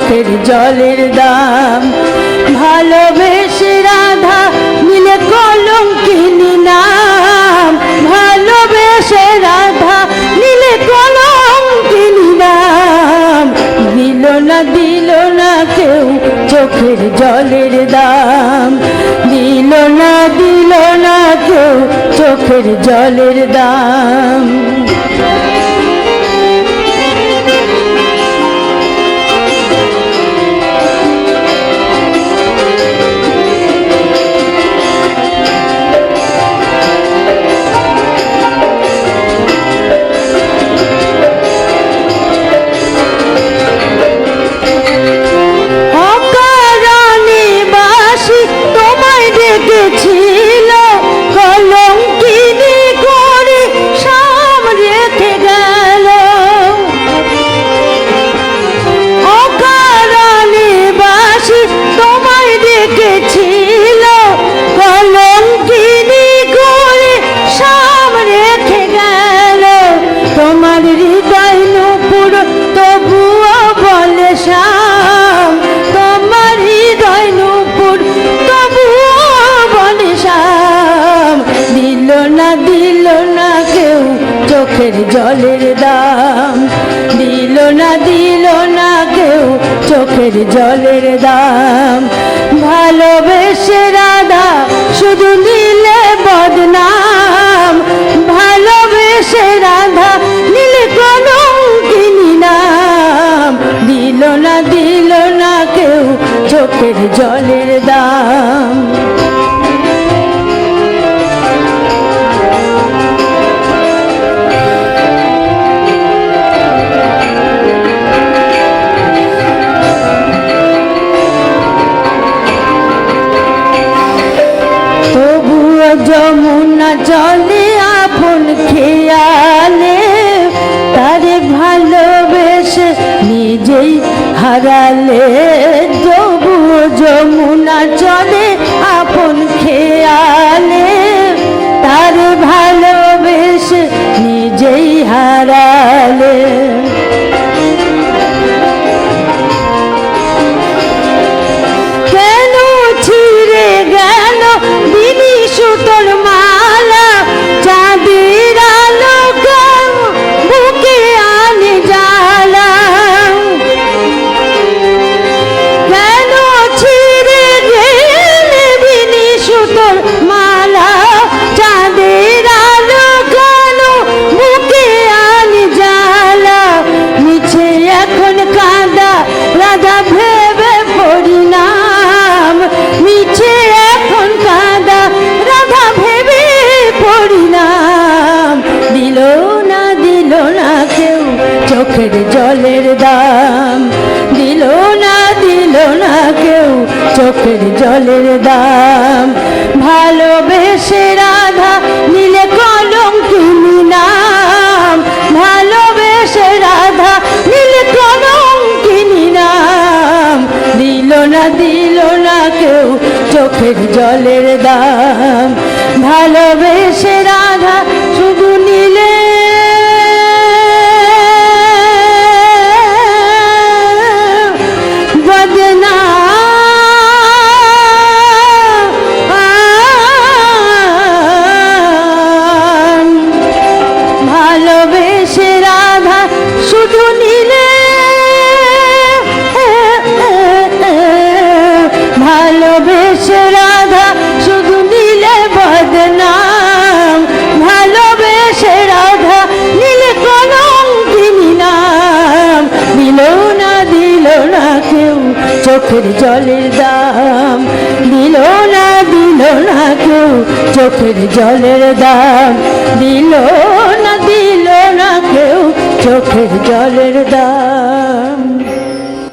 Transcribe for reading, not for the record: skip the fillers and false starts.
চোখের জলের দাম। ভালোবেসে রাধা নিলে কলঙ্কিনী নাম, ভালোবেসে রাধা নিলে কলঙ্কিনী নাম। দিল না কেউ চোখের জলের দাম, দিল না কেউ চোখের জলের দাম। ছিল কলঙ্কিনী করে সাম রেখে গেল, অকারণে বাসি তোমায় ডেকেছিল কলঙ্কিনী করে সাম রেখে গেল। তোমার হৃদয় নূপুর তবুও বলে শাম, তোমার হৃদয় নূপুর তবুও বলে শাম। দিল না কেউ চোখের জলের দাম, দিল না কেউ চোখের জলের দাম। ভালোবেসে রাধা শুধু নিলে বদনাম, ভালোবেসে রাধা নিলে কলঙ্কিনী নাম। দিল না কেউ চোখের জলের দাম। যমুনা জলে আপন খেয়ালে তারে ভালোবেসে নিজেই হারালে। তবুও যমুনা জলে আপন খেয়ালে তারে ভালোবেসে নিজেই হারালে। কেন ছিঁড়ে গেল বিনি সুতোর মালা, চাঁদের আলো কেন বুকে আনে জ্বালা। কেন ছিঁড়ে গেল বিনি সুতোর মালা, চাঁদের আলো কেন বুকে আনে জ্বালা। মিছে এখন কাঁদা রাধা ভেবে পরিণাম, মিছে এখন কাঁদা রাধা ভেবে পরিণাম। দিল না কেউ চোখের জলের দাম, দিল না কেউ চোখের জলের দাম। ভালোবেসে রাধা নিলে কলঙ্কিনী নাম, ভালোবেসে রাধা নিলে কলঙ্কিনী নাম। দিল না কেউ চোখের জলের দাম। ভালোবেসে রাধা শুধু নিলে বদনাম, ভালোবেসে রাধা শুধু নিলে, ভালোবেসে রাধা শুধু নিলে বদনাম। ভালোবেসে রাধা নিলে কলঙ্কিনী নাম। দিল না কেউ চোখের জলের দাম, দিল না কেউ চোখের জলের দাম। দিল না কেউ চোখের জলের দাম।